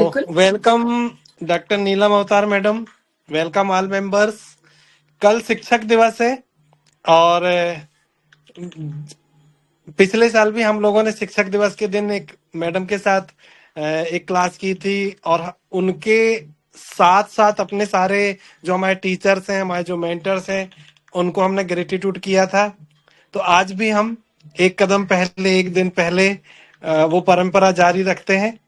बिल्कुल। Welcome doctor नीलम अवतार madam, welcome all members. कल शिक्षक दिवस है और पिछले साल भी हम लोगों ने शिक्षक दिवस के दिन एक मैडम के साथ एक क्लास की थी और उनके साथ साथ अपने सारे जो हमारे टीचर्स हैं, हमारे जो मेंटर्स हैं, उनको हमने ग्रेटिट्यूड किया था। तो आज भी हम एक कदम पहले, एक दिन पहले वो परंपरा जारी रखते हैं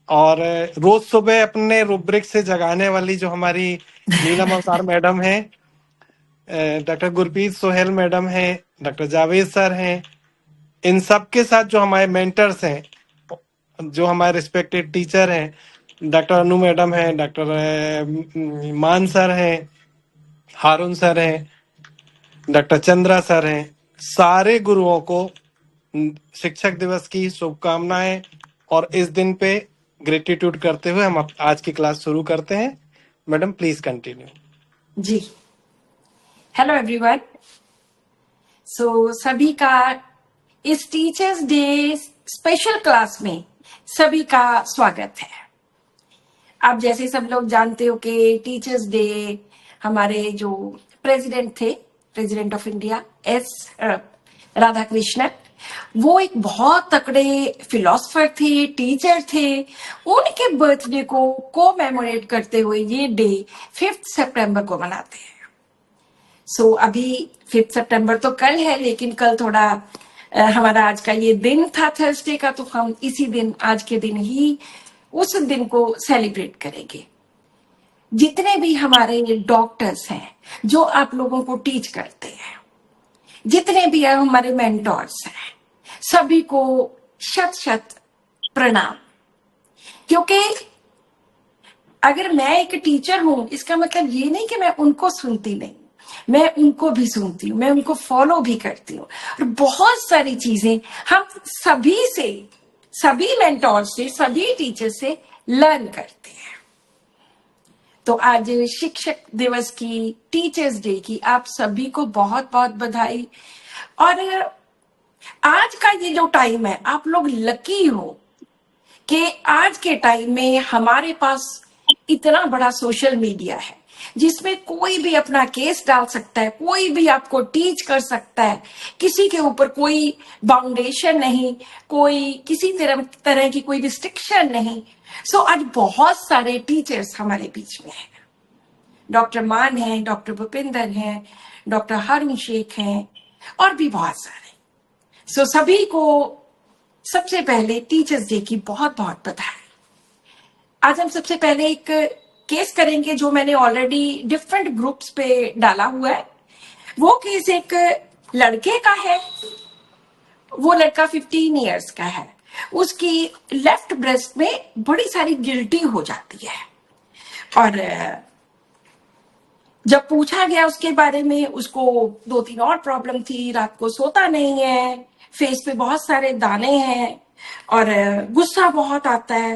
और रोज सुबह अपने रूब्रिक से जगाने वाली जो हमारी नीलम अवतार मैडम है, डॉक्टर गुरप्रीत सोहेल मैडम है, डॉक्टर जावेद सर हैं, इन सब के साथ जो हमारे मेंटर्स हैं, जो हमारे रिस्पेक्टेड टीचर हैं, डॉक्टर अनु मैडम हैं, डॉक्टर मान सर हैं, हारून सर हैं, डॉक्टर चंद्रा सर हैं, सारे गुरुओं को शिक्षक दिवस की शुभकामनाएं। और इस दिन पे ग्रेटिट्यूड करते हुए हम आज की क्लास शुरू करते हैं। Madam please continue. जी, हेलो एवरीवन। सभी का इस टीचर्स डे स्पेशल क्लास में सभी का स्वागत है। आप जैसे सब लोग जानते हो कि टीचर्स डे हमारे जो प्रेसिडेंट थे, president of India Radha Krishnan, वो एक बहुत तकड़े फिलोसफर थे, टीचर थे। उनके बर्थडे को कोमेमोरेट करते हुए ये डे 5 सितंबर को मनाते हैं। अभी 5 सितंबर तो कल है, लेकिन कल थोड़ा हमारा आज का ये दिन था थर्सडे का, तो हम इसी दिन, आज के दिन ही उस दिन को सेलिब्रेट करेंगे। जितने भी हमारे डॉक्टर्स हैं जो आप लोगों को टीच करते हैं, जितने भी हमारे मेंटोर्स हैं, सभी को शत शत प्रणाम। क्योंकि अगर मैं एक टीचर हूं, इसका मतलब ये नहीं कि मैं उनको सुनती नहीं, मैं उनको भी सुनती हूँ, मैं उनको फॉलो भी करती हूँ और बहुत सारी चीजें हम सभी से, सभी मेंटोर से, सभी टीचर से लर्न करते हैं। तो आज शिक्षक दिवस की, टीचर्स डे की आप सभी को बहुत बहुत बधाई। और आज का ये जो टाइम है, आप लोग लकी हो कि आज के टाइम में हमारे पास इतना बड़ा सोशल मीडिया है जिसमें कोई भी अपना केस डाल सकता है, कोई भी आपको टीच कर सकता है, किसी के ऊपर कोई बाउंडेशन नहीं, कोई किसी तरह की कोई रिस्ट्रिक्शन नहीं। आज बहुत सारे टीचर्स हमारे बीच में हैं। डॉक्टर मान है, डॉक्टर भूपिंदर हैं, डॉक्टर हारून शेख हैं और भी बहुत सारे। सभी को सबसे पहले टीचर्स डे की बहुत बहुत बधाई। आज हम सबसे पहले एक केस करेंगे जो मैंने ऑलरेडी डिफरेंट ग्रुप्स पे डाला हुआ है। वो केस एक लड़के का है। वो लड़का 15 इयर्स का है। उसकी लेफ्ट ब्रेस्ट में बड़ी सारी गिल्टी हो जाती है और जब पूछा गया उसके बारे में, उसको 2-3 और प्रॉब्लम थी। रात को सोता नहीं है, फेस पे बहुत सारे दाने हैं और गुस्सा बहुत आता है,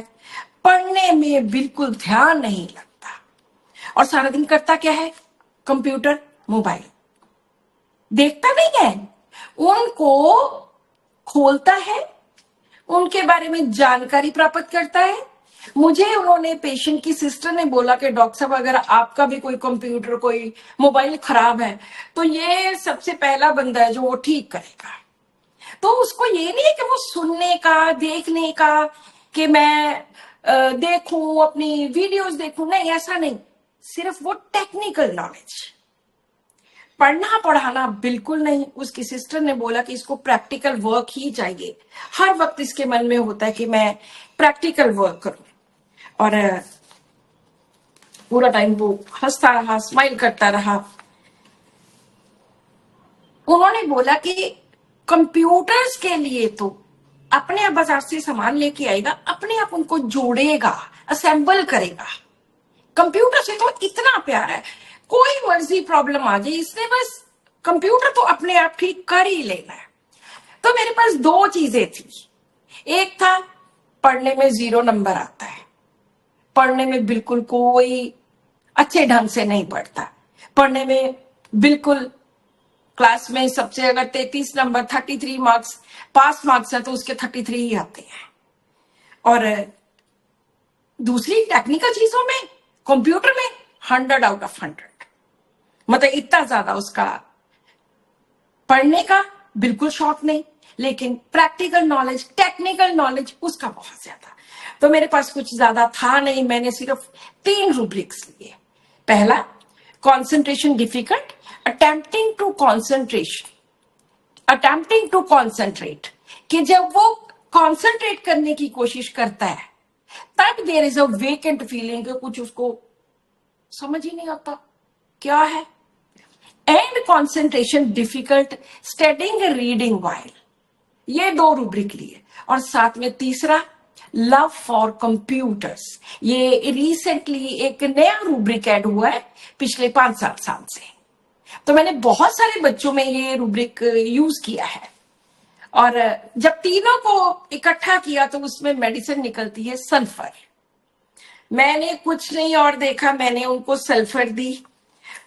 पढ़ने में बिल्कुल ध्यान नहीं लगता और सारा दिन करता क्या है, कंप्यूटर, मोबाइल देखता नहीं है, उनको खोलता है, उनके बारे में जानकारी प्राप्त करता है। मुझे उन्होंने, पेशेंट की सिस्टर ने बोला कि डॉक्टर साहब अगर आपका भी कोई कंप्यूटर, कोई मोबाइल खराब है तो ये सबसे पहला बंदा है जो वो ठीक करेगा। तो उसको ये नहीं है कि वो सुनने का, देखने का, कि मैं देखूं, अपनी वीडियोस देखूं, नहीं, ऐसा नहीं। सिर्फ वो टेक्निकल नॉलेज, पढ़ना पढ़ाना बिल्कुल नहीं। उसकी सिस्टर ने बोला कि इसको प्रैक्टिकल वर्क ही चाहिए। हर वक्त इसके मन में होता है कि मैं प्रैक्टिकल वर्क करूं और पूरा टाइम वो हंसता रहा, स्माइल करता रहा। उन्होंने बोला कि कंप्यूटर्स के लिए तो अपने आप बाजार से सामान लेके आएगा, अपने आप उनको जोड़ेगा, असेंबल करेगा। कंप्यूटर से तो इतना प्यार है, कोई मर्जी प्रॉब्लम आ जाए, इसने बस कंप्यूटर तो अपने आप ठीक कर ही लेना है। तो मेरे पास 2 चीजें थी। एक था, पढ़ने में 0 नंबर आता है, पढ़ने में बिल्कुल कोई अच्छे ढंग से नहीं पढ़ता, पढ़ने में बिल्कुल क्लास में सबसे, अगर 33 नंबर, 33 मार्क्स पास मार्क्स है तो उसके 33 ही आते हैं। और दूसरी टेक्निकल चीजों में, कंप्यूटर में 100 आउट ऑफ 100। मतलब इतना ज्यादा उसका पढ़ने का बिल्कुल शौक नहीं, लेकिन प्रैक्टिकल नॉलेज, टेक्निकल नॉलेज उसका बहुत ज्यादा। तो मेरे पास कुछ ज्यादा था नहीं, मैंने सिर्फ 3 रूब्रिक्स लिए। पहला, concentration difficult, attempting to concentration, attempting to concentrate, कि जब वो कॉन्सेंट्रेट करने की कोशिश करता है तब there is a vacant feeling, कुछ उसको समझ ही नहीं आता क्या है। And concentration difficult, studying reading while. ये 2 रूब्रिक लिए। और साथ में तीसरा, लव फॉर कंप्यूटर्स। ये रिसेंटली एक नया रूब्रिक ऐड हुआ है पिछले 5-7 साल से। तो मैंने बहुत सारे बच्चों में ये रूब्रिक यूज किया है। और जब तीनों को इकट्ठा किया तो उसमें मेडिसिन निकलती है सल्फर। मैंने कुछ नहीं और देखा, मैंने उनको सल्फर दी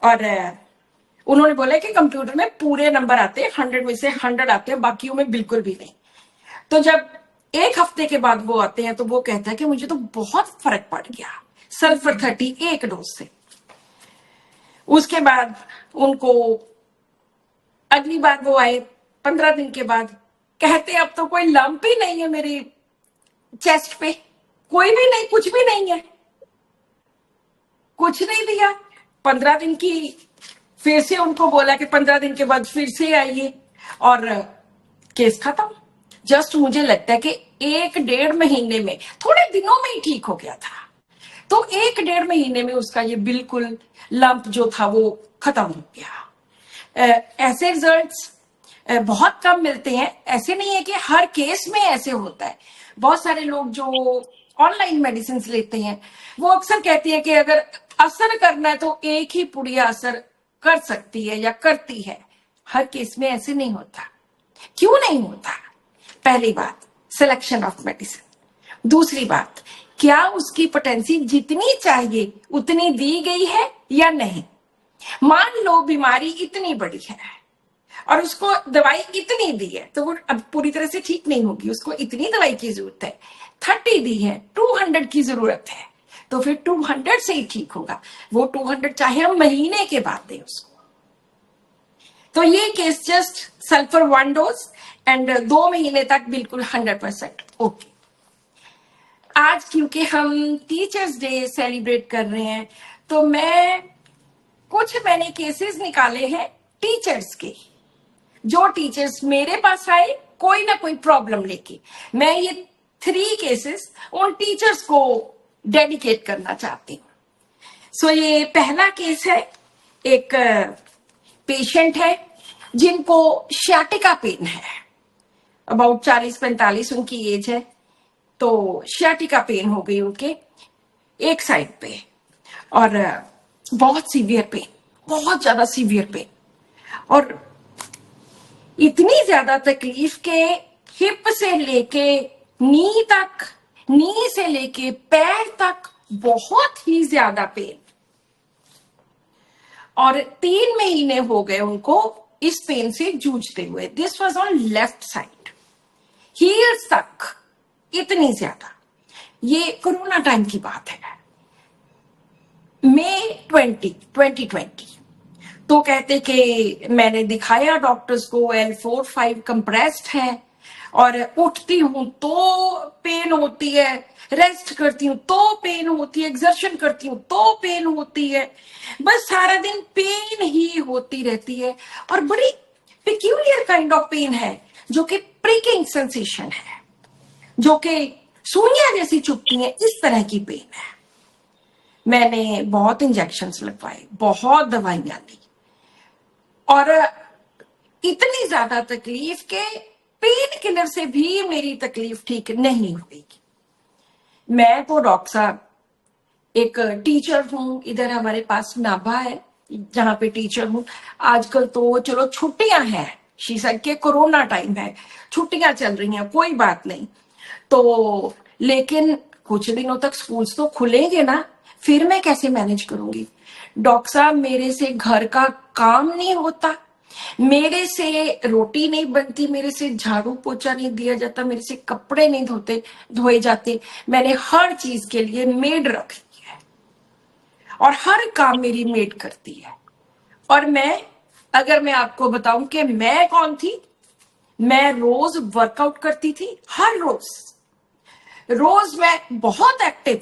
और उन्होंने बोला कि कंप्यूटर में पूरे नंबर आते हैं, 100 में से 100 आते हैं, बाकियों में बिल्कुल भी नहीं। तो जब 1 हफ्ते के बाद वो आते हैं तो वो कहता है कि मुझे तो बहुत फर्क पड़ गया सल्फर 30 एक डोज से। उसके बाद उनको अगली बार वो आए 15 दिन के बाद, कहते अब तो कोई लंप ही नहीं है मेरी चेस्ट पे, कोई भी नहीं, कुछ भी नहीं है, कुछ नहीं दिया। 15 दिन की फिर से उनको बोला कि 15 दिन के बाद फिर से आइए और केस खत्म। जस्ट मुझे लगता है कि 1-1.5 महीने में, थोड़े दिनों में ही ठीक हो गया था। तो 1-1.5 महीने में उसका ये बिल्कुल लंप जो था वो खत्म हो गया। ऐसे रिजल्ट्स बहुत कम मिलते हैं। ऐसे नहीं है कि हर केस में ऐसे होता है। बहुत सारे लोग जो ऑनलाइन मेडिसिन लेते हैं वो अक्सर कहती है कि अगर असर करना है तो एक ही पुड़िया असर कर सकती है या करती है। हर केस में ऐसे नहीं होता। क्यों नहीं होता? पहली बात, सिलेक्शन ऑफ मेडिसिन। दूसरी बात, क्या उसकी पोटेंसी जितनी चाहिए उतनी दी गई है या नहीं। मान लो बीमारी इतनी बड़ी है और उसको दवाई इतनी दी है तो वो अब पूरी तरह से ठीक नहीं होगी, उसको इतनी दवाई की जरूरत है, 30 दी है, 200 की जरूरत है, तो फिर 200 से ही ठीक होगा। वो 200 चाहे हम महीने के बाद दें उसको। तो ये case just sulphur 1 dose and 2 महीने तक बिल्कुल 100% ओके। आज क्योंकि हम टीचर्स डे सेलिब्रेट कर रहे हैं तो मैंने केसेस निकाले हैं टीचर्स के, जो टीचर्स मेरे पास आए कोई ना कोई प्रॉब्लम लेके। मैं ये 3 केसेस उन टीचर्स को डेडिकेट करना चाहती हूँ। सो ये पहला केस है, एक पेशेंट है जिनको शियाटिका पेन है, अबाउट 40-45 उनकी एज है। तो शियाटिका पेन हो गई उनके एक साइड पे और बहुत सीवियर पेन, बहुत ज्यादा सीवियर पेन, और इतनी ज्यादा तकलीफ के हिप से लेके नी तक, नी से लेके पैर तक बहुत ही ज्यादा पेन। और 3 महीने हो गए उनको इस पेन से जूझते हुए। This was on left side, heels तक इतनी ज्यादा। ये कोरोना टाइम की बात है, मई 2020। तो कहते कि मैंने दिखाया डॉक्टर्स को, L4-5 कंप्रेस्ड है और उठती हूं तो पेन होती है, रेस्ट करती हूं तो पेन होती है, एक्सर्शन करती हूं तो पेन होती है, बस सारा दिन पेन ही होती रहती है। और बड़ी पिक्यूलियर काइंड ऑफ पेन है जो कि प्रिकिंग सेंसेशन है, जो कि सुइयां जैसी चुभती है, इस तरह की पेन है। मैंने बहुत इंजेक्शंस लगवाए, बहुत दवाइयां ली और इतनी ज्यादा तकलीफ के पेन किलर से भी मेरी तकलीफ ठीक नहीं हुई। मैं तो डॉक्टर साहब एक टीचर हूं, इधर हमारे पास नाभा है जहां पे टीचर हूं। आजकल तो चलो छुट्टियां हैं, शीर्षक के कोरोना टाइम है, छुट्टियां चल रही हैं, कोई बात नहीं। तो लेकिन कुछ दिनों तक स्कूल्स तो खुलेंगे ना, फिर मैं कैसे मैनेज करूंगी? डॉक्टर साहब मेरे से घर का काम नहीं होता, मेरे से रोटी नहीं बनती, मेरे से झाड़ू पोछा नहीं दिया जाता, मेरे से कपड़े नहीं धोए जाते। मैंने हर चीज के लिए मेड रखी है और हर काम मेरी मेड करती है। और अगर मैं आपको बताऊं कि मैं कौन थी, मैं रोज वर्कआउट करती थी, हर रोज। रोज मैं बहुत एक्टिव,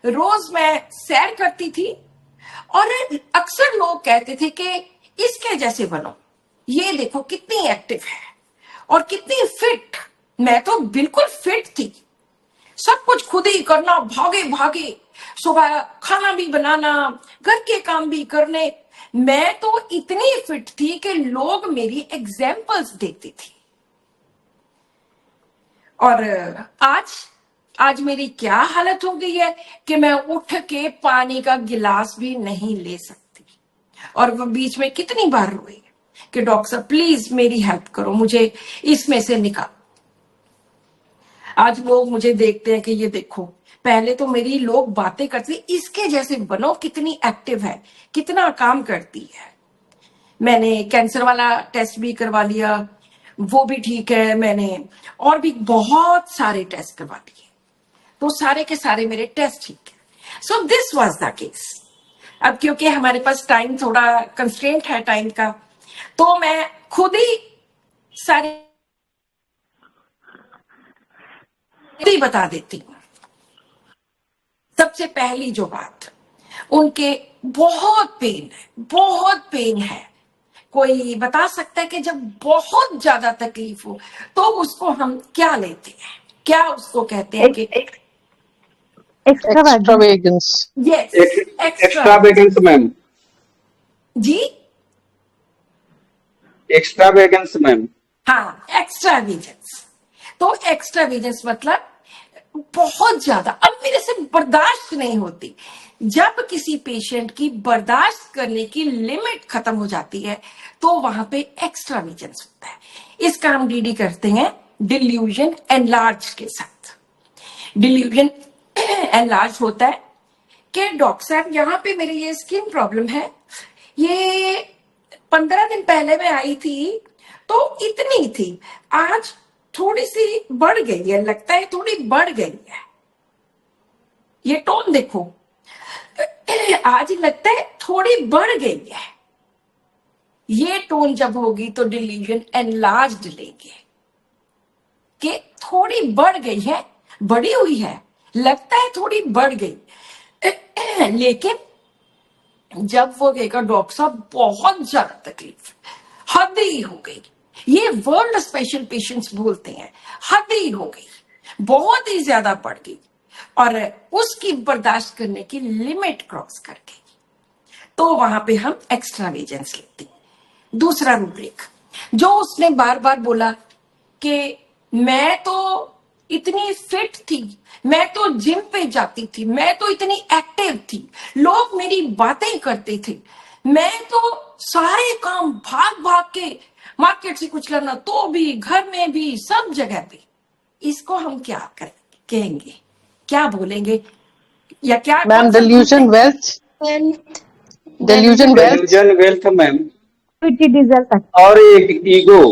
रोज मैं सैर करती थी। और अक्सर लोग कहते थे कि इसके जैसे बनो, ये देखो कितनी एक्टिव है और कितनी फिट। मैं तो बिल्कुल फिट थी, सब कुछ खुद ही करना, भागे भागे, सुबह खाना भी बनाना, घर के काम भी करने। मैं तो इतनी फिट थी कि लोग मेरी एग्जाम्पल्स देखते थे। और आज आज मेरी क्या हालत हो गई है कि मैं उठ के पानी का गिलास भी नहीं ले सकती। और वो बीच में कितनी बार रोई कि डॉक्टर साहब प्लीज मेरी हेल्प करो, मुझे इसमें से निकालो। आज लोग मुझे देखते हैं कि ये देखो, पहले तो मेरी लोग बातें करते इसके जैसे बनो, कितनी एक्टिव है, कितना काम करती है। मैंने कैंसर वाला टेस्ट भी करवा लिया, वो भी ठीक है। मैंने और भी बहुत सारे टेस्ट करवा लिए, तो सारे के सारे मेरे टेस्ट ठीक है। So this was the case. अब क्योंकि हमारे पास टाइम थोड़ा कंस्ट्रेंट है टाइम का, तो मैं खुद ही सारी बता देती हूँ। सबसे पहली जो बात, उनके बहुत पेन है, बहुत पेन है। कोई बता सकता है कि जब बहुत ज्यादा तकलीफ हो तो उसको हम क्या लेते हैं, क्या उसको कहते हैं कि extravagance, extravagance, yes, extra. Extravagance ma'am, जी एक्स्ट्रावेगेंस मैम। हाँ, एक्स्ट्रा विजन्स। तो एक्स्ट्रा विजन्स मतलब बहुत ज्यादा, अब मेरे से बर्दाश्त नहीं होती। जब किसी पेशेंट की बर्दाश्त करने की लिमिट खत्म हो जाती है तो वहां पे एक्स्ट्रा विजन्स होता है। इसका हम डीडी करते हैं डिल्यूजन एनलार्ज के साथ। डिल्यूजन एनलार्ज होता है कि डॉक्टर साहब यहाँ पे मेरी ये स्किन प्रॉब्लम है, ये 15 दिन पहले मैं आई थी तो इतनी थी, आज थोड़ी सी बढ़ गई है, लगता है थोड़ी बढ़ गई है। ये टोन देखो, आज लगता है थोड़ी बढ़ गई है। ये टोन जब होगी तो डिल्यूजन एनलार्ज्ड लेंगे कि थोड़ी बढ़ गई है, बढ़ी हुई है, लगता है थोड़ी बढ़ गई। लेकिन जब वो कहेगा डॉक्टर साहब बहुत ज्यादा तकलीफ, हद ही हो गई, ये वर्ल्ड स्पेशल पेशेंट्स बोलते हैं, हद ही हो गई, बहुत ही ज्यादा बढ़ गई और उसकी बर्दाश्त करने की लिमिट क्रॉस कर गई, तो वहां पे हम एक्स्ट्रावेजेंस लेते हैं। दूसरा रूब्रिक जो उसने बार बार बोला कि मैं तो इतनी फिट थी, मैं तो जिम पे जाती थी, मैं तो इतनी एक्टिव थी, लोग मेरी बातें करते थे, मैं तो सारे काम भाग भाग के मार्केट से कुछ लाना तो भी, घर में भी, सब जगह पे। इसको हम क्या कहेंगे, क्या बोलेंगे, या क्या कौन ma'am, सा delusion, बोलते हैं? wealth, wealth, delusion, wealth, delusion wealth ma'am, activity, desire, और एक ego,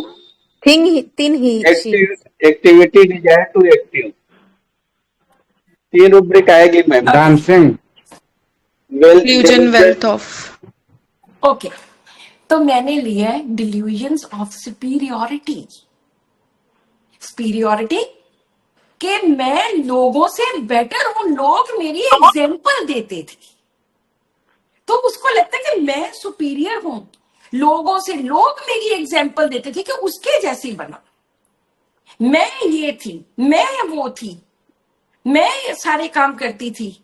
thin he, she. Activity, desire to active. 3 rubric आएगी ma'am. Okay. Dancing, wealth, Delusion wealth of okay, तो मैंने लिया है डिल्यूजन्स ऑफ सुपीरियोरिटी। सुपीरियोरिटी कि मैं लोगों से बेटर हूं, लोग मेरी एग्जाम्पल देते थे, तो उसको लगता है कि मैं सुपीरियर हूं, लोगों से लोग मेरी एग्जाम्पल देते थे कि उसके जैसी बना। मैं ये थी, मैं वो थी, मैं सारे काम करती थी।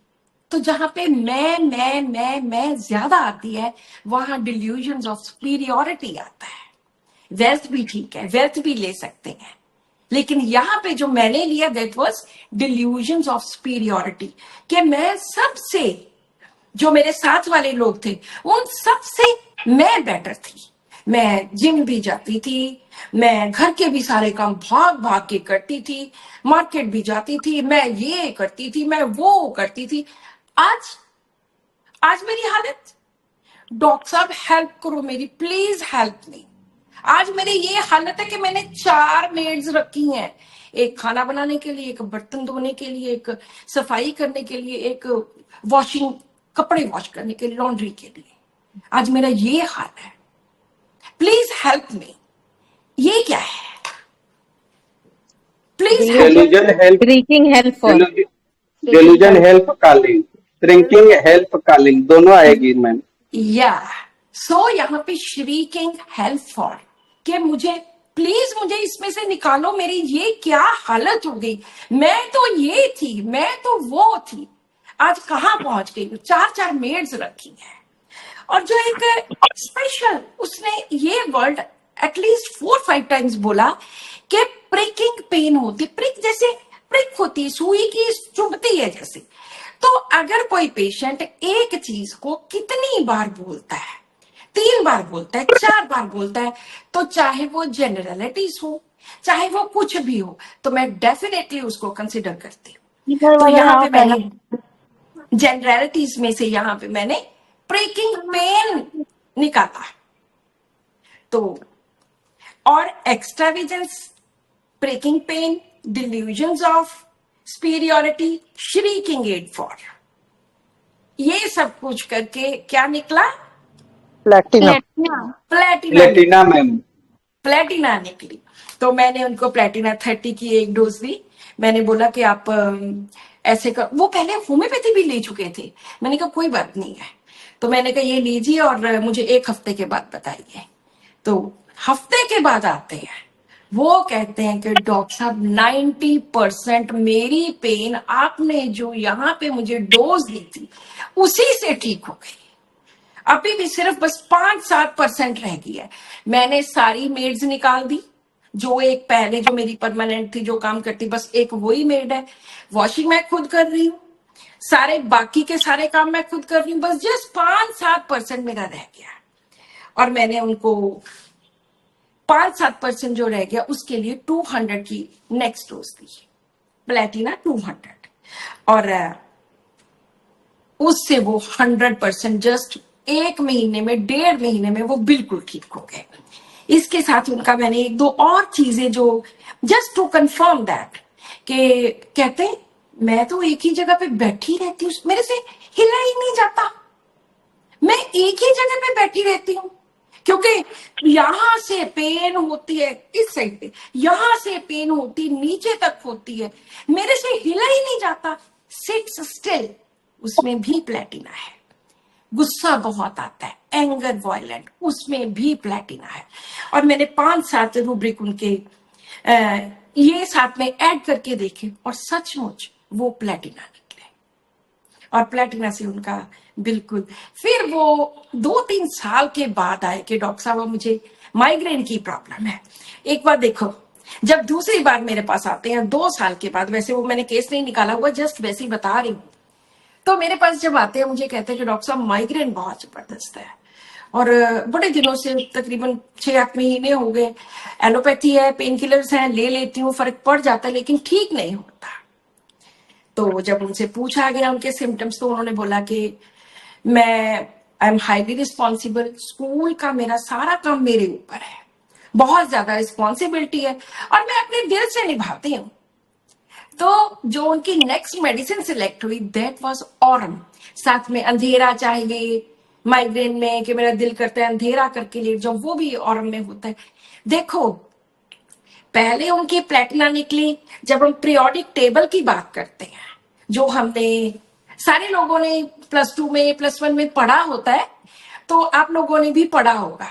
तो जहां पे मैं ज्यादा आती है, वहां डिल्यूजन्स ऑफ सुपीरियोरिटी आता है। वेल्थ भी ठीक है, वेल्थ भी ले सकते हैं, लेकिन यहां पे जो मैंने लिया that was delusions of superiority कि मैं सबसे, जो मेरे साथ वाले लोग थे उन सबसे मैं बेटर थी। मैं जिम भी जाती थी, मैं घर के भी सारे काम भाग भाग के करती थी, मार्केट भी जाती थी, मैं ये करती थी, मैं वो करती थी। आज आज मेरी हालत, डॉक्टर साहब हेल्प करो मेरी, प्लीज हेल्प मी। आज मेरी ये हालत है कि मैंने 4 मेड्स रखी हैं, एक खाना बनाने के लिए, एक बर्तन धोने के लिए, एक सफाई करने के लिए, एक वॉशिंग, कपड़े वॉश करने के लिए, लॉन्ड्री के लिए। आज मेरा ये हाल है। Please help me. ये क्या है? Please help. Delusion help, Seeking help for. delusion help calling, shrinking help calling, दोनों आएगी मैम। या सो यहाँ पे श्रीकिंग हेल्प फॉर कि मुझे प्लीज मुझे इसमें से निकालो, मेरी ये क्या हालत हो गई। मैं तो ये थी, मैं तो वो थी, आज कहाँ पहुंच गई। 4 मेड्स रखी हैं। और जो एक स्पेशल, उसने ये वर्ड एटलीस्ट 4-5 टाइम्स बोला कि प्रिकिंग पेन होती, प्रिक जैसे प्रिक होती है, सुई की चुभती है जैसे। तो अगर कोई पेशेंट एक चीज को कितनी बार बोलता है, 3 बार बोलता है, 4 बार बोलता है, तो चाहे वो जनरलिटीज हो, चाहे वो कुछ भी हो, तो मैं डेफिनेटली उसको कंसिडर करती हूँ। तो यहाँ पे मैंने जनरलिटीज में से यहाँ पे मैंने प्रिकिंग पेन निकाला। तो और extravagance, pricking pen, delusions of superiority, shrieking aid for, ये सब कुछ करके क्या निकला? Platinum. Platina. Platina ma'am. Platina निकली। तो मैंने उनको प्लेटिना 30 की एक डोज दी। मैंने बोला कि आप ऐसे कर, वो पहले होम्योपैथी भी ले चुके थे। मैंने कहा कोई बात नहीं है, तो मैंने कहा ये लीजिए और मुझे 1 हफ्ते के बाद बताइए। तो हफ्ते के बाद आते हैं, वो कहते हैं कि डॉक्टर साहब 90% मेरी पेन आपने जो यहाँ पे मुझे डोज दी थी उसी से ठीक हो गई, अभी भी सिर्फ बस 5-7% रह गई है। मैंने सारी मेड्स निकाल दी, जो एक पहले जो मेरी परमानेंट थी जो काम करती, बस एक वही मेड है। वॉशिंग मैं खुद कर रही हूँ, सारे बाकी के सारे काम मैं खुद कर रही हूँ, बस जस्ट 5-7% मेरा रह गया। और मैंने उनको 5-7% जो रह गया उसके लिए 200 की नेक्स्ट डोज दी, प्लेटिना 200। और उससे वो 100% जस्ट 1 महीने में, 1.5 महीने में वो बिल्कुल ठीक हो गए। इसके साथ उनका मैंने 1-2 और चीजें जो जस्ट टू कंफर्म दैट, कि कहते हैं मैं तो एक ही जगह पे बैठी रहती हूँ, मेरे से हिला ही नहीं जाता, मैं एक ही जगह पे बैठी रहती हूँ, क्योंकि यहां से पेन होती है इस साइड पे, यहां से पेन होती नीचे तक होती है, मेरे से हिला ही नहीं जाता, सिट्स स्टिल, उसमें भी प्लेटिना है। गुस्सा बहुत आता है, एंगर वायलेंट, उसमें भी प्लेटिना है। और मैंने 5-7 रूब्रिक उनके ये साथ में ऐड करके देखे और सचमुच वो प्लेटिना निकले। और प्लेटिना से उनका बिल्कुल, फिर वो 2-3 साल के बाद आए कि डॉक्टर साहब मुझे माइग्रेन की प्रॉब्लम है। एक बार देखो, जब दूसरी बार मेरे पास आते हैं 2 साल के बाद, वैसे वो मैंने केस नहीं निकाला हुआ, जस्ट वैसे ही बता रही हूँ, तो मेरे पास जब आते हैं मुझे कहते हैं कि डॉक्टर साहब माइग्रेन बहुत जबरदस्त है, और बड़े दिनों से तकरीबन 6-8 महीने हो गए, एलोपैथी है, पेन किलर्स हैं, ले लेती हूँ, फर्क पड़ जाता है, लेकिन ठीक नहीं होता। तो जब उनसे पूछा गया उनके सिम्टम्स, तो उन्होंने बोला कि I am highly responsible, school का मेरा सारा काम मेरे ऊपर है, बहुत ज्यादा रिस्पॉन्सिबिलिटी है और मैं अपने दिल से निभाती हूँ। तो जो उनकी नेक्स्ट मेडिसिन सिलेक्ट हुई दैट वाज ऑरम। साथ में अंधेरा चाहिए माइग्रेन में, कि मेरा दिल करता है अंधेरा करके लेट जाऊं, वो भी ऑरम में होता है। देखो, पहले उनकी प्लेटिना निकली जब हम पीरियोडिक टेबल की बात करते हैं, जो हमने सारे लोगों ने +2 में +1 में पढ़ा होता है, तो आप लोगों ने भी पढ़ा होगा।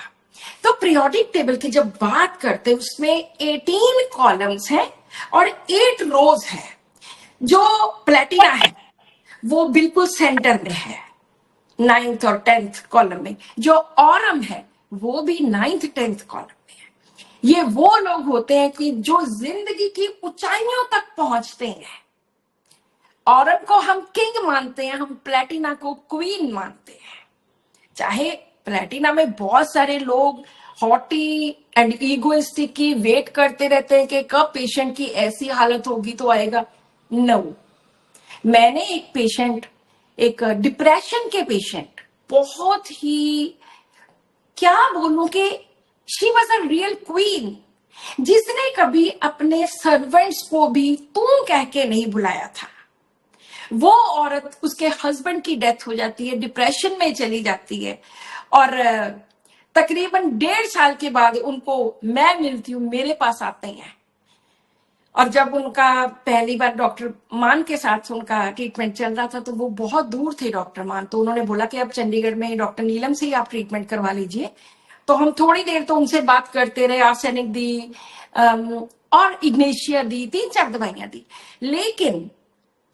तो पीरियोडिक टेबल की जब बात करते हैं उसमें 18 कॉलम्स हैं और 8 रोज है। जो प्लेटिना है वो बिल्कुल सेंटर में है, 9th और 10th कॉलम में। जो ऑरम है वो भी 9th 10th कॉलम में है। ये वो लोग होते हैं कि जो जिंदगी की ऊंचाइयों तक पहुंचते हैं। ऑरम को हम किंग मानते हैं, हम प्लेटिना को क्वीन मानते हैं। चाहे प्लेटिना में बहुत सारे लोग हॉटी एंड ईगोइस्टिक की वेट करते रहते हैं कि कब पेशेंट की ऐसी हालत होगी तो आएगा। नो, मैंने एक पेशेंट, एक डिप्रेशन के पेशेंट, बहुत ही क्या बोलूं कि she was a real queen, जिसने कभी अपने सर्वेंट्स को भी तुम कह के नहीं बुलाया था। वो औरत, उसके हस्बैंड की डेथ हो जाती है, डिप्रेशन में चली जाती है, और तकरीबन 1.5 साल के बाद उनको मैं मिलती हूँ, मेरे पास आते हैं। और जब उनका पहली बार डॉक्टर मान के साथ उनका ट्रीटमेंट चल रहा था, तो वो बहुत दूर थे डॉक्टर मान, तो उन्होंने बोला कि अब चंडीगढ़ में डॉक्टर नीलम से ही आप ट्रीटमेंट करवा लीजिए। तो हम थोड़ी देर तो उनसे बात करते रहे, आर्सेनिक दी, और इग्नेशिया दी, 3-4 दवाइयां दी, लेकिन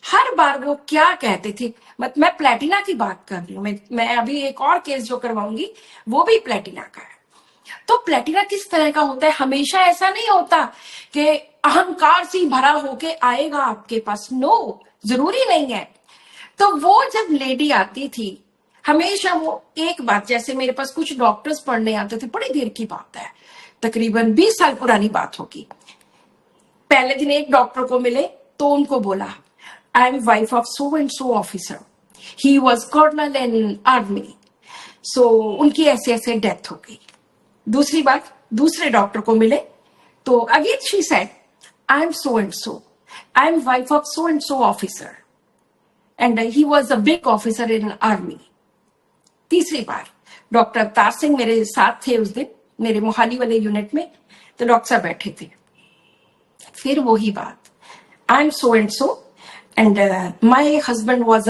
हर बार वो क्या कहते थे, मैं प्लेटिना की बात कर रही हूँ, मैं अभी एक और केस जो करवाऊंगी वो भी प्लेटिना का है। तो प्लेटिना किस तरह का होता है? हमेशा ऐसा नहीं होता कि अहंकार से भरा होके आएगा आपके पास, नो, जरूरी नहीं है। तो वो जब लेडी आती थी, हमेशा वो एक बात, जैसे मेरे पास कुछ डॉक्टर्स पढ़ने आते थे, बड़ी देर की बात है, तकरीबन 20 साल पुरानी बात होगी। पहले दिन एक डॉक्टर को मिले तो उनको बोला, I am wife of so and so officer, he was colonel in army, so उनकी ऐसे ऐसे डेथ हो गई। दूसरी बात, दूसरे डॉक्टर को मिले तो again she said, I am so and so, I am wife of so and so officer and he was a big officer in army. तीसरी बार डॉक्टर अवतार सिंह मेरे साथ थे उस दिन, मेरे मोहाली वाले यूनिट में, तो डॉक्टर साहब बैठे थे, फिर वही बात, I am so and so and my husband was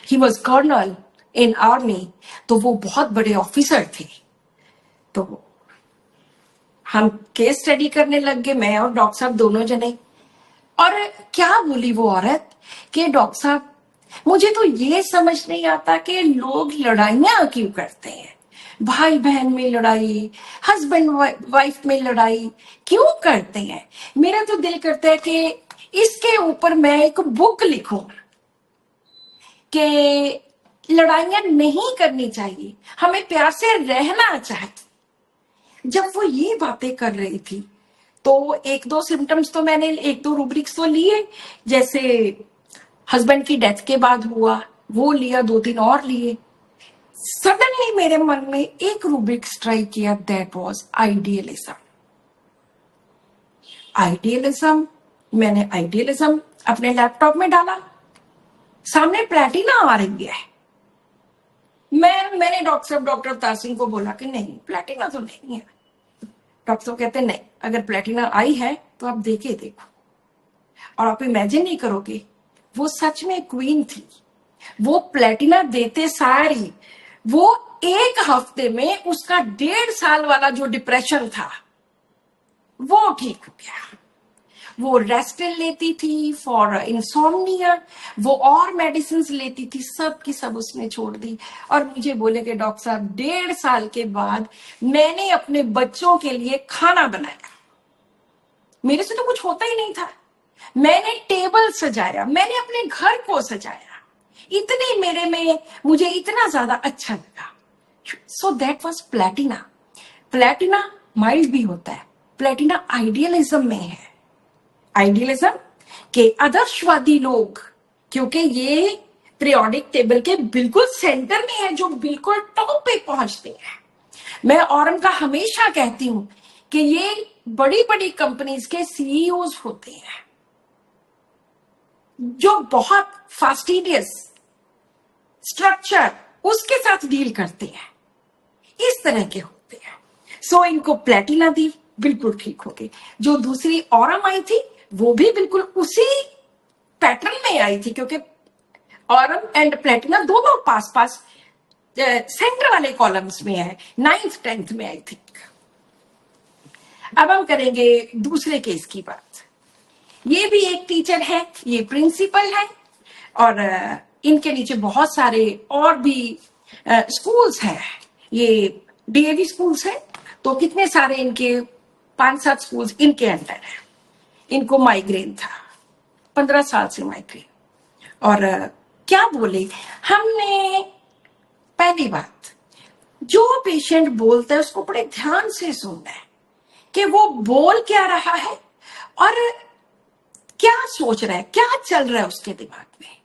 he was colonel in army, तो वो बहुत बड़े ऑफिसर थे। तो हम केस स्टडी करने लग गए, मैं और डॉक्टर साहब दोनों जने, और क्या बोली वो औरत कि डॉक्टर साहब, मुझे तो ये समझ नहीं आता कि लोग लड़ाइयां क्यों करते हैं, भाई बहन में लड़ाई, हस्बैंड वाइफ में लड़ाई क्यों करते हैं? मेरा तो दिल करता है कि इसके ऊपर मैं एक बुक लिखूं कि लड़ाइयां नहीं करनी चाहिए, हमें प्यार से रहना चाहिए। जब वो ये बातें कर रही थी तो 1-2 सिम्टम्स तो मैंने, 1-2 रूब्रिक्स तो लिए, जैसे हस्बैंड की डेथ के बाद हुआ वो लिया, 2-3 और लिए। सडनली मेरे मन में एक रूब्रिक स्ट्राइक किया, दैट वाज आइडियलिज्म। आइडियलिज्म, मैंने आइडियलिज्म अपने लैपटॉप में डाला, सामने प्लेटिना आ रही है। मैंने डॉक्टर अवतार सिंह को बोला कि नहीं, प्लेटिना तो नहीं है। डॉक्टर साहब कहते नहीं, अगर प्लेटिना आई है तो आप देखे देखो, और आप इमेजिन नहीं करोगे, वो सच में क्वीन थी। वो प्लेटिना देते सारी, वो 1 हफ्ते में उसका 1.5 साल वाला जो डिप्रेशन था वो ठीक हो गया। वो रेस्टिल लेती थी फॉर इंसोम्निया, वो और मेडिसिन लेती थी, सब की सब उसने छोड़ दी। और मुझे बोले कि डॉक्टर साहब, 1.5 साल के बाद मैंने अपने बच्चों के लिए खाना बनाया, मेरे से तो कुछ होता ही नहीं था, मैंने टेबल सजाया, मैंने अपने घर को सजाया, इतने मेरे में मुझे इतना ज्यादा अच्छा लगा। So that was Platina. Platina mild भी होता है, प्लेटिना आइडियलिज्म में है। आइडियलिज्म के आदर्शवादी लोग, क्योंकि ये पीरियोडिक टेबल के बिल्कुल सेंटर में है, जो बिल्कुल टॉप पे पहुंचते हैं। मैं औरम का हमेशा कहती हूं कि ये बड़ी बड़ी कंपनीज के सीईओज होते हैं, जो बहुत फास्टिडियस स्ट्रक्चर उसके साथ डील करते हैं, इस तरह के होते हैं। सो इनको प्लेटिना दी, बिल्कुल ठीक हो गई। जो दूसरी औरम आई थी वो भी बिल्कुल उसी पैटर्न में आई थी, क्योंकि औरम एंड प्लेटिना दोनों पास पास सेंटर वाले कॉलम्स में है, 9th 10th में आई थिंक। अब हम करेंगे दूसरे केस की बात। ये भी एक टीचर है, ये प्रिंसिपल है, और इनके नीचे बहुत सारे और भी स्कूल्स हैं। ये डीएवी स्कूल्स है, तो कितने सारे इनके 5-7 स्कूल्स इनके अंडर है। इनको माइग्रेन था, 15 साल से माइग्रेन। और क्या बोले हमने, पहली बात, जो पेशेंट बोलता है उसको बड़े ध्यान से सुनना है कि वो बोल क्या रहा है और क्या सोच रहा है, क्या चल रहा है उसके दिमाग में।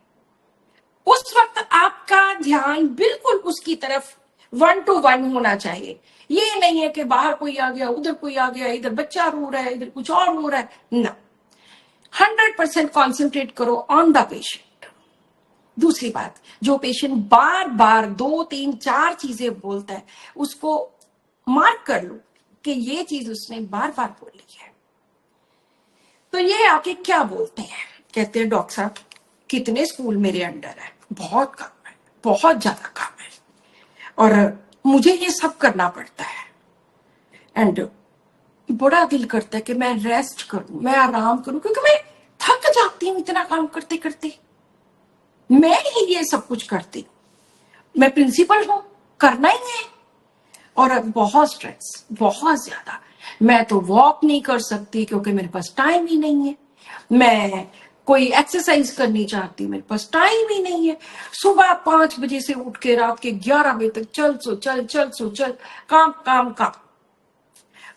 उस वक्त आपका ध्यान बिल्कुल उसकी तरफ 1-to-1 होना चाहिए। ये नहीं है कि बाहर कोई आ गया, उधर कोई आ गया, इधर बच्चा रो रहा है, इधर कुछ और हो रहा है ना। 100% कॉन्सेंट्रेट करो ऑन द पेशेंट। दूसरी बात, जो पेशेंट बार बार 2-3-4 चीजें बोलता है, उसको मार्क कर लो कि ये चीज उसने बार बार बोली है। तो ये आके क्या बोलते हैं, कहते हैं डॉक्टर साहब कितने स्कूल मेरे अंडर है, बहुत काम है, बहुत ज्यादा काम है, और मुझे ये सब करना पड़ता है, एंड बड़ा दिल करता है कि मैं रेस्ट करूं, मैं आराम करूं, क्योंकि मैं थक जाती हूँ इतना काम करते करते। मैं ही ये सब कुछ करती हूँ, मैं प्रिंसिपल हूं, करना ही है, और बहुत स्ट्रेस, बहुत ज्यादा। मैं तो वॉक नहीं कर सकती क्योंकि मेरे पास टाइम ही नहीं है। मैं कोई एक्सरसाइज करनी चाहती, मेरे पास टाइम ही नहीं है। सुबह 5 बजे से उठ के रात के 11 बजे तक चल सो चल, चल सो चल, काम काम काम।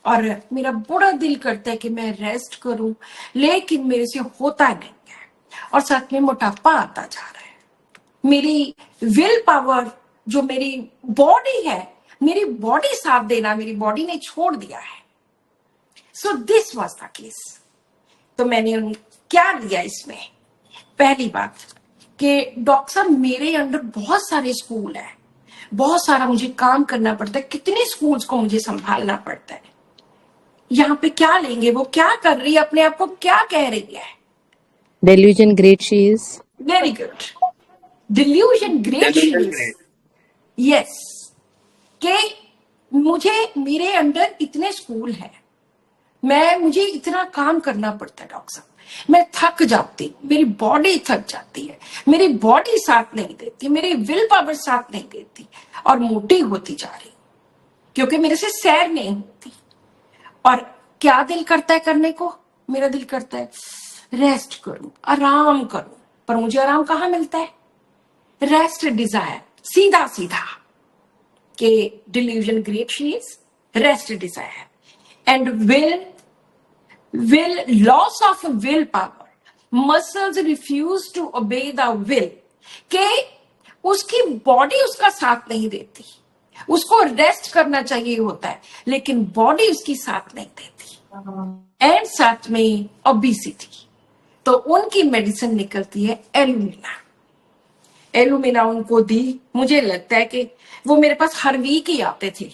और मेरा बड़ा दिल करता है कि मैं रेस्ट करूं, लेकिन मेरे से होता नहीं है, और साथ में मोटापा आता जा रहा है। मेरी विल पावर, जो मेरी बॉडी है, मेरी बॉडी साथ देना मेरी बॉडी ने छोड़ दिया है। So this was the case. तो मैंने क्या लिया इसमें, पहली बात कि डॉक्टर साहब मेरे अंडर बहुत सारे स्कूल है, बहुत सारा मुझे काम करना पड़ता है, कितने स्कूल्स को मुझे संभालना पड़ता है। यहाँ पे क्या लेंगे, वो क्या कर रही है, अपने आप को क्या कह रही है। Delusion great she is. Very good, delusion great she Delusion is. great. Yes, कि मुझे, मेरे अंडर इतने स्कूल हैं, मुझे इतना काम करना पड़ता है डॉक्टर साहब, मैं थक जाती हूँ, मेरी बॉडी थक जाती है, मेरी बॉडी साथ नहीं देती, मेरी विल पावर साथ नहीं देती, और मोटी होती जा रही क्योंकि मेरे से सैर नहीं होती। और क्या दिल करता है करने को, मेरा दिल करता है रेस्ट करूं, आराम करूं, पर मुझे आराम कहाँ मिलता है। रेस्ट डिजायर, सीधा सीधा कि delusion great she is, rest desire and will loss of will power, muscles refuse to obey the will, के उसकी बॉडी उसका साथ नहीं देती, उसको रेस्ट करना चाहिए होता है, लेकिन बॉडी उसकी साथ नहीं देती, एंड साथ में ओबेसिटी। तो उनकी मेडिसिन निकलती है एलुमिना। एलुमिना उनको दी, मुझे लगता है कि वो मेरे पास हर वीक ही आते थे।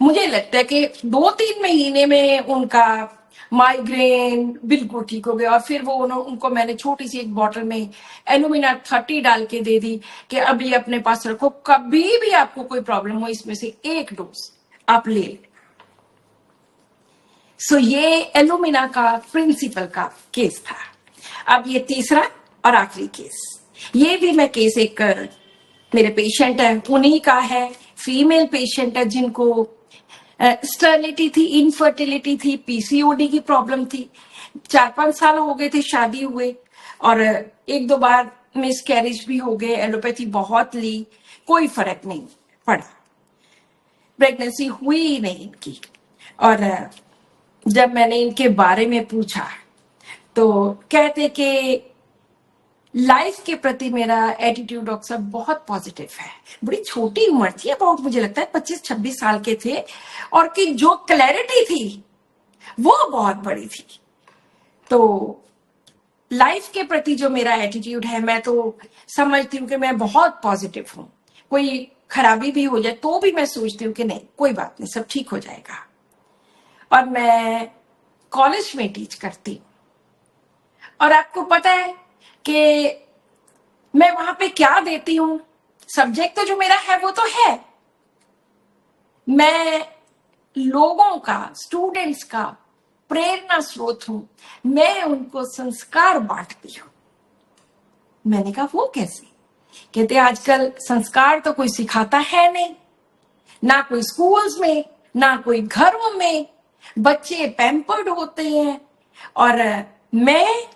मुझे लगता है कि 2-3 महीने में उनका माइग्रेन बिल्कुल ठीक हो गया, और फिर वो उनको मैंने छोटी सी एक बॉटल में एलुमिना 30 डाल के दे दी कि अब ये अपने पास रखो, कभी भी आपको कोई प्रॉब्लम हो इसमें से एक डोज आप ले लें। सो ये एलुमिना का प्रिंसिपल का केस था। अब ये तीसरा और आखिरी केस, ये भी मैं केस एक मेरे पेशेंट है उन्हीं का है, फीमेल पेशेंट है जिनको स्टर्निटी थी, इनफर्टिलिटी थी, पीसीओडी की प्रॉब्लम थी। 4-5 साल हो गए थे शादी हुए, और 1-2 बार मिस कैरेज भी हो गए, एलोपैथी बहुत ली, कोई फर्क नहीं पड़ा, प्रेगनेंसी हुई ही नहीं इनकी। और जब मैंने इनके बारे में पूछा तो कहते कि लाइफ के प्रति मेरा एटीट्यूड डॉक्टर साहब बहुत पॉजिटिव है। बड़ी छोटी उम्र थी, अबाउट मुझे लगता है 25-26 साल के थे, और कि जो क्लैरिटी थी वो बहुत बड़ी थी। तो लाइफ के प्रति जो मेरा एटीट्यूड है, मैं तो समझती हूँ कि मैं बहुत पॉजिटिव हूँ। कोई खराबी भी हो जाए तो भी मैं सोचती हूँ कि नहीं, कोई बात नहीं, सब ठीक हो जाएगा। और मैं कॉलेज में टीच करती हूँ, और आपको पता है कि मैं वहां पे क्या देती हूँ, सब्जेक्ट तो जो मेरा है वो तो है, मैं लोगों का, स्टूडेंट्स का प्रेरणा स्रोत हूं, मैं उनको संस्कार बांटती हूँ। मैंने कहा वो कैसे, कहते आजकल संस्कार तो कोई सिखाता है नहीं, ना कोई स्कूल्स में, ना कोई घरों में, बच्चे पैम्पर्ड होते हैं, और मैं,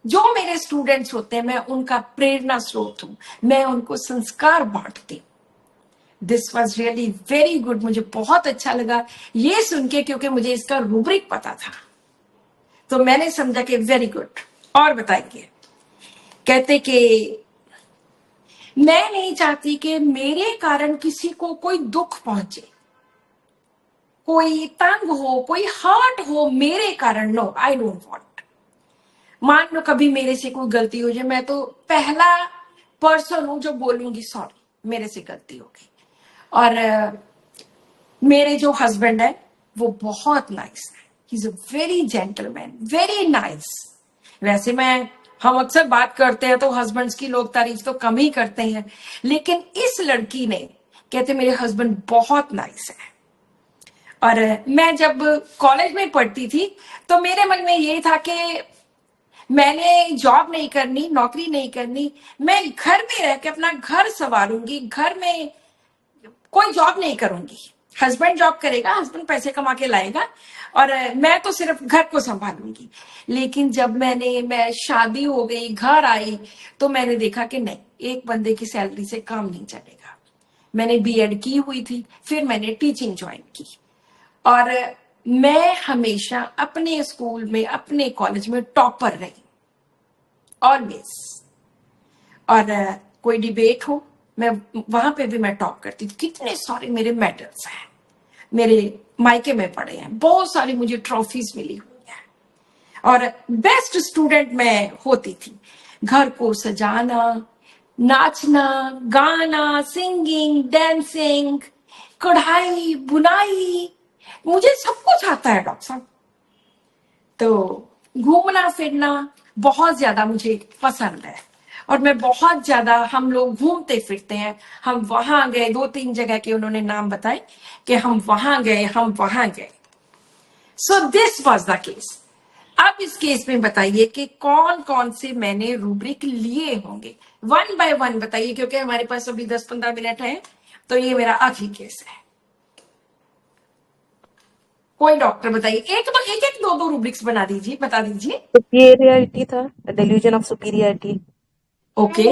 जो मेरे स्टूडेंट्स होते हैं, मैं उनका प्रेरणा स्रोत हूं, मैं उनको संस्कार बांटती हूँ। This was really very good, मुझे बहुत अच्छा लगा ये सुन के, क्योंकि मुझे इसका रूब्रिक पता था, तो मैंने समझा कि वेरी गुड। और बताएंगे, कहते कि मैं नहीं चाहती कि मेरे कारण किसी को कोई दुख पहुंचे, कोई तंग हो, कोई हर्ट हो मेरे कारण। No, I don't want. मान लो कभी मेरे से कोई गलती हो जाए, मैं तो पहला पर्सन हूं जो बोलूंगी सॉरी, मेरे से गलती हो गई। और मेरे जो हस्बैंड है वो बहुत नाइस है, he is a very gentleman, very nice. वैसे हम अक्सर बात करते हैं तो हस्बैंड्स की लोग तारीफ तो कम ही करते हैं, लेकिन इस लड़की ने कहते मेरे हस्बैंड बहुत नाइस है। और मैं जब कॉलेज में पढ़ती थी तो मेरे मन में ये था कि मैंने जॉब नहीं करनी, नौकरी नहीं करनी, मैं घर में रह के अपना घर संवारूंगी, घर में कोई जॉब नहीं करूंगी। हस्बैंड जॉब करेगा, हस्बैंड पैसे कमा के लाएगा और मैं तो सिर्फ घर को संभालूंगी। लेकिन जब मैं शादी हो गई, घर आई, तो मैंने देखा कि नहीं, एक बंदे की सैलरी से काम नहीं चलेगा। मैंने बीएड की हुई थी, फिर मैंने टीचिंग ज्वाइन की और मैं हमेशा अपने स्कूल में, अपने कॉलेज में टॉपर रही, ऑलवेज। और कोई डिबेट हो, मैं वहां पे भी मैं टॉप करती थी। कितने सारे मेरे मेडल्स हैं, मेरे मायके में पड़े हैं, बहुत सारी मुझे ट्रॉफीज मिली हुई हैं। और बेस्ट स्टूडेंट मैं होती थी। घर को सजाना, नाचना, गाना, सिंगिंग, डांसिंग, कढ़ाई, बुनाई, मुझे सब कुछ आता है डॉक्टर साहब। तो घूमना फिरना बहुत ज्यादा मुझे पसंद है और मैं बहुत ज्यादा, हम लोग घूमते फिरते हैं। हम वहां गए, 2-3 जगह के उन्होंने नाम बताए कि हम वहां गए। So this was the case. अब इस केस में बताइए कि कौन कौन से मैंने रूब्रिक लिए होंगे, 1 बाय 1 बताइए, क्योंकि हमारे पास अभी 10-15 मिनट है, तो ये मेरा आखिरी केस है। कोई डॉक्टर बताइए, एक दो रूब्रिक्स बता दीजिए। Superiority था, the delusion of superiority. Okay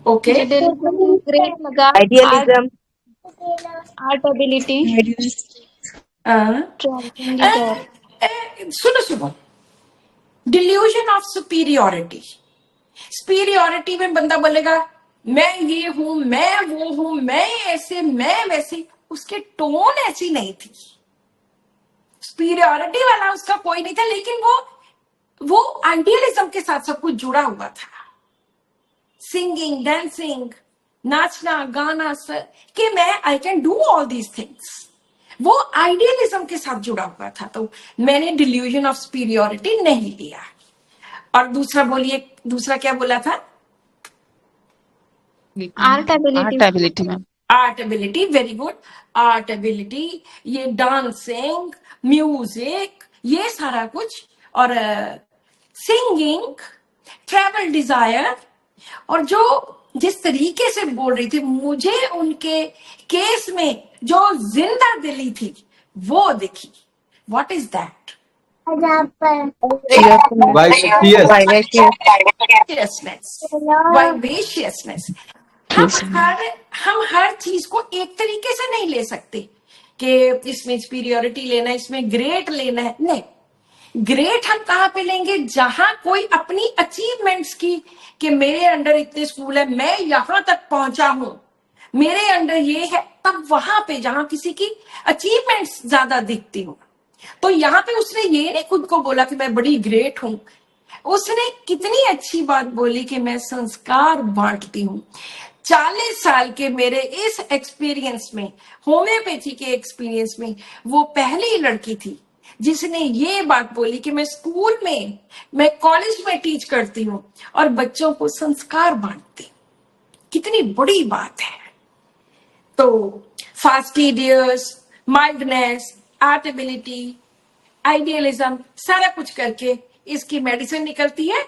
okay. मुझे डेली ग्रेट लगा। Idealism. Art ability, travelling is और सुनो, डिल्यूजन ऑफ सुपीरियोरिटी। सुपीरियोरिटी में बंदा बोलेगा मैं ये हूं, मैं वो हूं, मैं ऐसे, मैं वैसे। उसके टोन ऐसी नहीं थी, सुपीरियोरिटी वाला उसका कोई नहीं था, लेकिन वो आइडियलिज्म के साथ सब कुछ जुड़ा हुआ था। सिंगिंग, डांसिंग, नाचना, गाना, कि मैं I can do all these things, वो आइडियलिज्म के साथ जुड़ा हुआ था। तो मैंने डिल्यूजन ऑफ सुपीरियोरिटी नहीं लिया। और दूसरा बोलिए, दूसरा क्या बोला था? Art ability. Art ability, very good. Art ability, ये डांसिंग, म्यूजिक, ये सारा कुछ, और सिंगिंग, ट्रैवल डिजायर। और जो जिस तरीके से बोल रही थी, मुझे उनके केस में जो जिंदा दिली थी वो दिखी। What is that? वाइवेशियसनेस। हम हर चीज को एक तरीके से नहीं ले सकते कि इसमें सुपीरियोरिटी लेना है, इसमें ग्रेट लेना है। नहीं, ग्रेट हम कहां पे लेंगे? जहां कोई अपनी अचीवमेंट्स की, कि मेरे अंडर इतने स्कूल है, मैं यहां तक पहुंचा हूं, मेरे अंडर ये है, तब वहां पे जहां किसी की अचीवमेंट्स ज्यादा दिखती हो। तो यहाँ पे उसने ये नहीं खुद को बोला कि मैं बड़ी ग्रेट हूं, उसने कितनी अच्छी बात बोली कि मैं संस्कार बांटती हूँ। 40 साल के मेरे इस एक्सपीरियंस में, होम्योपैथी के एक्सपीरियंस में, वो पहली लड़की थी जिसने ये बात बोली कि मैं स्कूल में, मैं कॉलेज में टीच करती हूँ और बच्चों को संस्कार बांटती हूँ। कितनी बड़ी बात है। तो fastidious, mildness, art ability, idealism, सारा कुछ करके इसकी मेडिसिन निकलती है।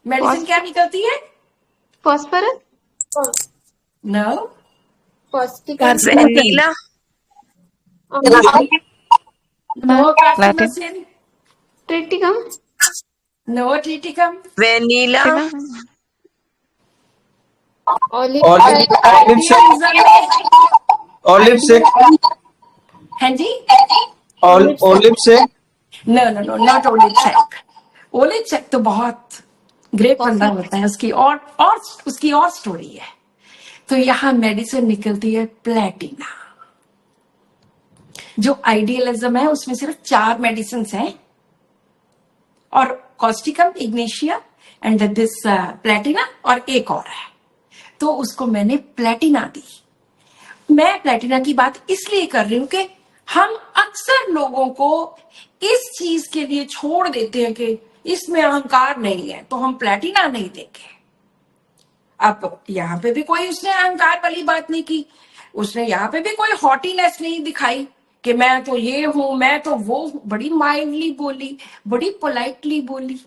मेडिसिन क्या निकलती है? Phosphorus, no, Vanilla. No carcinosin, triticum, no triticum, Vanilla. Olive से हाँ जी, ऑलिव से no, not olive sack. Olive sack तो बहुत ग्रेप बंदा कॉफी होता है उसकी और उसकी और स्टोरी है। तो यहाँ मेडिसिन निकलती है प्लेटिना। जो आइडियलिज्म है उसमें सिर्फ 4 मेडिसिन हैं, और Causticum, Ignatia and this Platina, और एक और है। तो उसको मैंने प्लेटिना दी। मैं प्लेटिना की बात इसलिए कर रही हूं कि हम अक्सर लोगों को इस चीज के लिए छोड़ देते हैं कि इसमें अहंकार नहीं है तो हम प्लेटिना नहीं देंगे। अब यहाँ पे भी कोई उसने अहंकार वाली बात नहीं की, उसने यहाँ पे भी कोई हॉटीनेस नहीं दिखाई कि मैं तो ये हूं, मैं तो वो हूं। बड़ी माइल्डली बोली, बड़ी पोलाइटली बोली।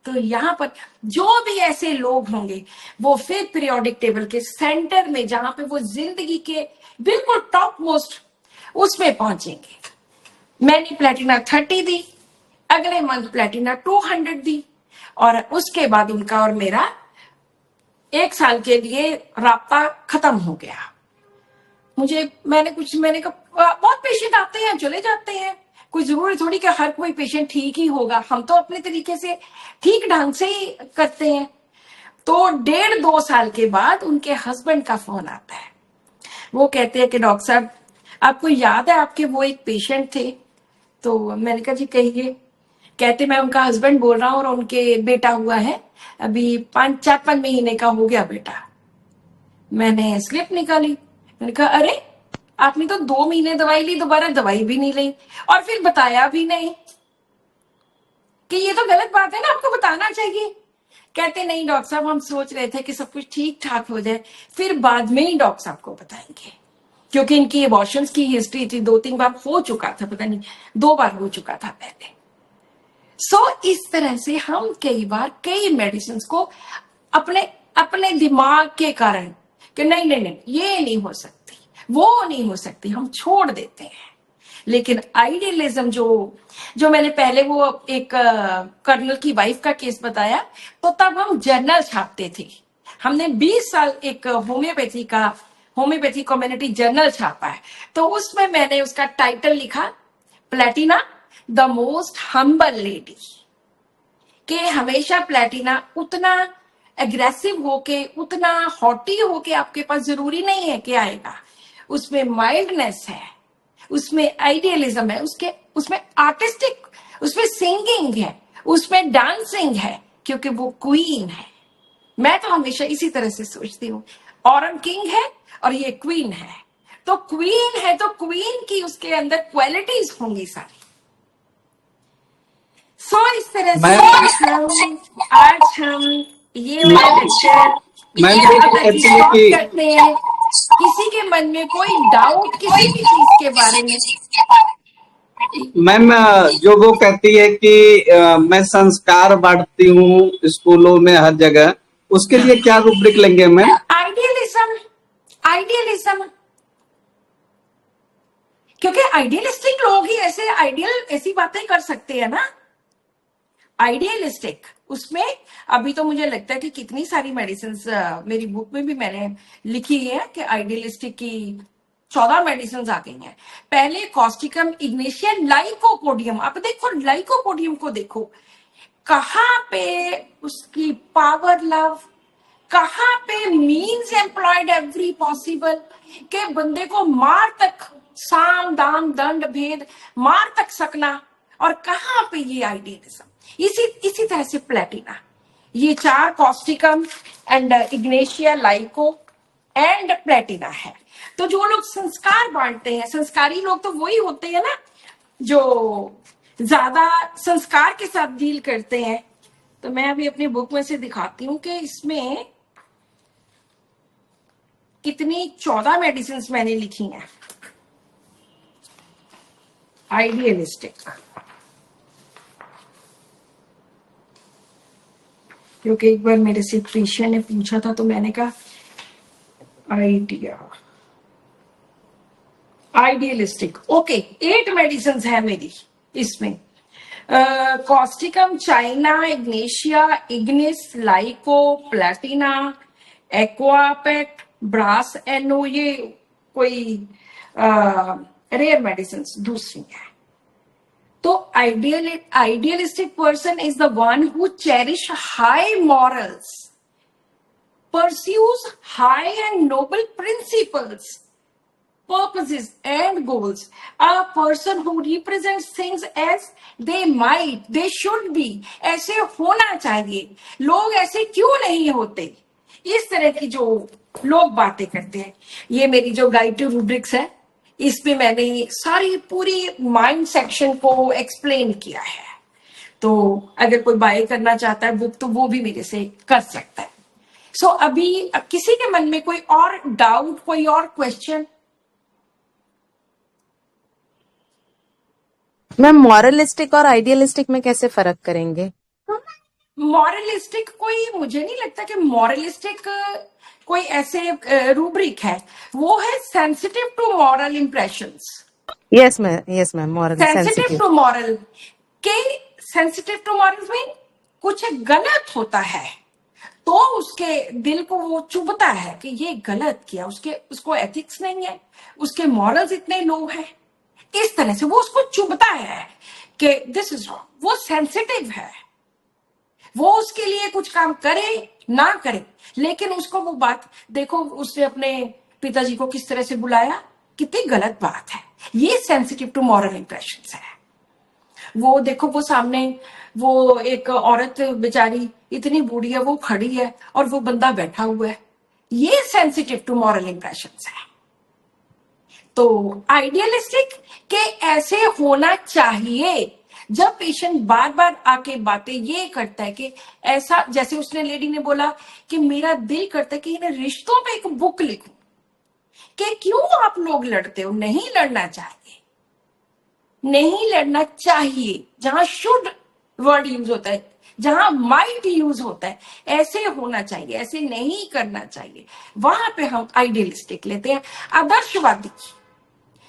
तो यहाँ पर जो भी ऐसे लोग होंगे वो फिर पीरियोडिक टेबल के सेंटर में, जहां पे वो जिंदगी के बिल्कुल टॉप मोस्ट उसमें पहुंचेंगे। मैंने प्लेटिना 30 दी, अगले मंथ प्लेटिना 200 दी, और उसके बाद उनका और मेरा 1 साल के लिए राब्ता खत्म हो गया। मैंने कहा बहुत पेशेंट आते हैं चले जाते हैं, कोई जरूरी थोड़ी कि हर कोई पेशेंट ठीक ही होगा, हम तो अपने तरीके से ठीक ढंग से ही करते हैं। तो 1.5-2 साल के बाद उनके हस्बैंड का फोन आता है। वो कहते हैं कि डॉक्टर साहब आपको याद है आपके वो एक पेशेंट थे? तो मैंने कहा जी कहिए। कहते मैं उनका हस्बैंड बोल रहा हूँ और उनके बेटा हुआ है, अभी 4-5 महीने का हो गया बेटा। मैंने स्लिप निकाली, मैंने कहा अरे आपने तो 2 महीने दवाई ली, दोबारा दवाई भी नहीं ली और फिर बताया भी नहीं, कि ये तो गलत बात है ना, आपको बताना चाहिए। कहते नहीं डॉक्टर साहब हम सोच रहे थे कि सब कुछ ठीक ठाक हो जाए, फिर बाद में ही डॉक्टर साहब को बताएंगे, क्योंकि इनकी एबॉर्शंस की हिस्ट्री थी, 2-3 बार हो चुका था, पता नहीं 2 बार हो चुका था पहले। इस तरह से हम कई बार कई मेडिसिन को अपने अपने दिमाग के कारण कि नहीं नहीं नहीं ये नहीं हो सकती, वो नहीं हो सकती, हम छोड़ देते हैं। लेकिन आइडियलिज्म जो मैंने पहले वो एक कर्नल की वाइफ का केस बताया, तो तब हम जर्नल छापते थे। हमने 20 साल एक होम्योपैथी कम्युनिटी जर्नल छापा है। तो उसमें मैंने उसका टाइटल लिखा Platina the most humble lady, कि हमेशा प्लेटिना उतना एग्रेसिव होके, उतना हॉटी होके आपके पास जरूरी नहीं है कि आएगा। उसमें माइल्डनेस है, उसमें आइडियलिज्म है, उसमें आर्टिस्टिक, उसमें सिंगिंग है, उसमें डांसिंग है, क्योंकि वो क्वीन है। मैं तो हमेशा इसी तरह से सोचती हूँ, ऑरन किंग है और ये क्वीन है, तो क्वीन है तो क्वीन की उसके अंदर क्वालिटीज होंगी सारी। इस तरह से आज हम ये वाला लेक्चर मैम यहाँ तक ही एक्चुअली स्टॉप कि करते हैं। किसी के मन में कोई डाउट किसी भी चीज के बारे में? मैम जो वो कहती है कि मैं संस्कार बांटती हूँ स्कूलों में हर जगह, उसके लिए क्या रूब्रिक लेंगे मैम? आइडियलिज्म, क्योंकि आइडियलिस्टिक लोग ही ऐसी बातें कर सकते हैं ना। आइडियलिस्टिक उसमें अभी तो मुझे लगता है कि कितनी सारी मेडिसिन मेरी बुक में भी मैंने लिखी है कि आइडियलिस्टिक की 14 मेडिसिन आ गई हैं। पहले कॉस्टिकम, इग्नेशिया, लाइकोपोडियम। अब देखो लाइकोपोडियम को देखो, कहाँ पे उसकी पावर लव, कहाँ पे मीन्स एम्प्लॉयड एवरी पॉसिबल, के बंदे को मार तक, साम दाम दंड भेद मार तक सकना, और कहाँ पे ये आइडियलिज्म। इसी तरह से प्लेटिना, ये 4 causticum and ignatia, lyco and platina है। तो जो लोग संस्कार बांटते हैं, संस्कारी लोग तो वही होते हैं ना जो ज्यादा संस्कार के साथ डील करते हैं। तो मैं अभी अपनी बुक में से दिखाती हूँ कि इसमें कितनी 14 मेडिसिन मैंने लिखी हैं आइडियलिस्टिक, क्योंकि एक बार मेरे से पेशेंट ने पूछा था तो मैंने कहा आइडियलिस्टिक। ओके, 8 मेडिसिन है मेरी इसमें। Causticum, china, ignatia, ignis, lyco, platina, एक्वापेट, ब्रास एनो, ये कोई रेयर मेडिसिन दूसरी है। तो idealistic person is the one who cherish high morals, pursues high and noble principles, purposes and goals. A person who represents things as they might, they should be, ऐसे होना चाहिए, लोग ऐसे क्यों नहीं होते, इस तरह की जो लोग बातें करते हैं. ये मेरी जो गाइड टू रूब्रिक्स है, इसमें मैंने सारी पूरी माइंड सेक्शन को एक्सप्लेन किया है. तो अगर कोई बाय करना चाहता है बुक तो वो भी मेरे से कर सकता है. सो अभी किसी के मन में कोई और डाउट, कोई और क्वेश्चन? मैम मॉरलिस्टिक और आइडियलिस्टिक में कैसे फर्क करेंगे? मॉरलिस्टिक कोई, मुझे नहीं लगता कि मॉरलिस्टिक कोई ऐसे रूब्रिक है. वो है sensitive to moral impressions. Yes ma'am moral sensitive sensitive. To moral के, सेंसिटिव टू मॉरल में कुछ गलत होता है तो उसके दिल को वो चुभता है कि ये गलत किया, उसको एथिक्स नहीं है, उसके मॉरल्स इतने लो हैं, इस तरह से वो उसको चुभता है कि दिस इज रॉन्ग. वो सेंसिटिव है, वो उसके लिए कुछ काम करे ना करे, लेकिन उसको वो बात, देखो उसने अपने पिताजी को किस तरह से बुलाया, कितनी गलत बात है. ये सेंसिटिव टू मॉरल इंप्रेशंस है. वो देखो वो सामने वो एक औरत बेचारी इतनी बूढ़ी है, वो खड़ी है और वो बंदा बैठा हुआ है, ये सेंसिटिव टू मॉरल इंप्रेशंस है. तो आइडियलिस्टिक के ऐसे होना चाहिए. जब पेशेंट बार बार आके बातें ये करता है कि ऐसा, जैसे उसने लेडी ने बोला कि मेरा दिल करता है कि इन रिश्तों पे एक बुक लिखूं कि क्यों आप लोग लड़ते हो. नहीं लड़ना चाहिए, नहीं लड़ना चाहिए. जहां शुड वर्ड यूज होता है, जहां माइट यूज होता है, ऐसे होना चाहिए, ऐसे नहीं करना चाहिए. वहां पे हम आइडियलिस्टिक लेते हैं. आदर्शवादी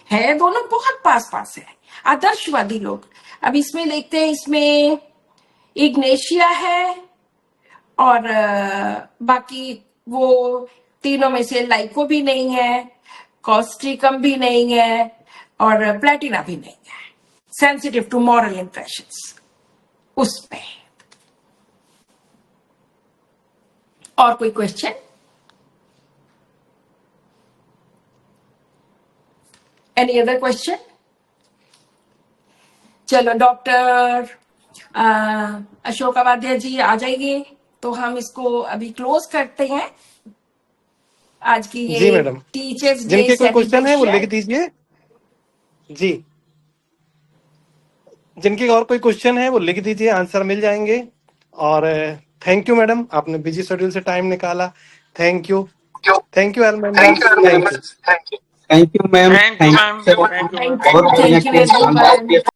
है, दोनों बहुत पास पास है. आदर्शवादी लोग, अब इसमें देखते हैं, इसमें इग्नेशिया है और बाकी वो तीनों में से लाइको भी नहीं है, कॉस्ट्रिकम भी नहीं है और प्लेटिना भी नहीं है. सेंसिटिव टू मॉरल इंप्रेशंस उसमें. और कोई क्वेश्चन? Any other question? चलो डॉक्टर अशोक अवाध्या जी आ जाइए, तो हम इसको अभी क्लोज करते हैं. आज की जी ये मैडम, टीचर्स डे जिनके कोई क्वेश्चन है वो लिख सेलिब्रेशन. दीजिए. जी, जिनके और कोई क्वेश्चन है वो लिख दीजिए, आंसर मिल जाएंगे. और थैंक यू मैडम, आपने बिजी शेड्यूल से टाइम निकाला. Thank you, thank you members, thank you. Thank you ma'am. Thank you ma'am, thank you. Thank you ma'am. बहुत बढ़िया थैंक यू क्लास एवरीवन.